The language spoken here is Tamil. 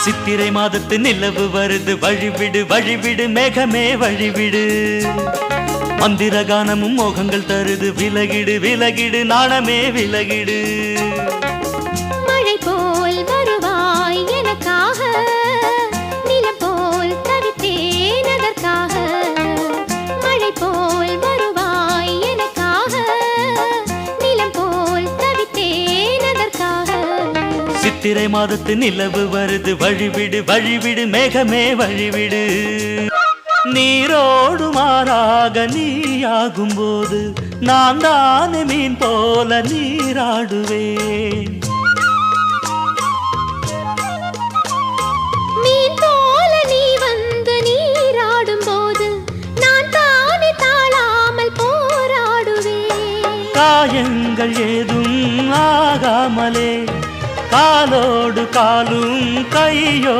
சித்திரை மாதத்து நிலவு வருது வழிவிடு வழிவிடு மேகமே வழிவிடு மந்திர கானமும் மோகங்கள் தருது விலகிடு விலகிடு நாணமே விலகிடு மழை போல் வருவாய் எனக்காக நிலம் போல் தவித்தேன் அதற்காக மழை போல் வருவாய் எனக்காக நிலம் போல் தவித்தேன் அதற்காக சித்திரை மாதத்து நிலவு வருது வழிவிடு வழிவிடு மேகமே வழிவிடு நீரோடு மாறாக நீயாகும் போது நான் தானே மீன் போல நீராடுவேன் மீன் போல நீ வந்து நீராடும் போது நான் தானே தாழாமல் போராடுவேன் காயங்கள் ஏதும் ஆகாமலே காலோடு காலும் கையோ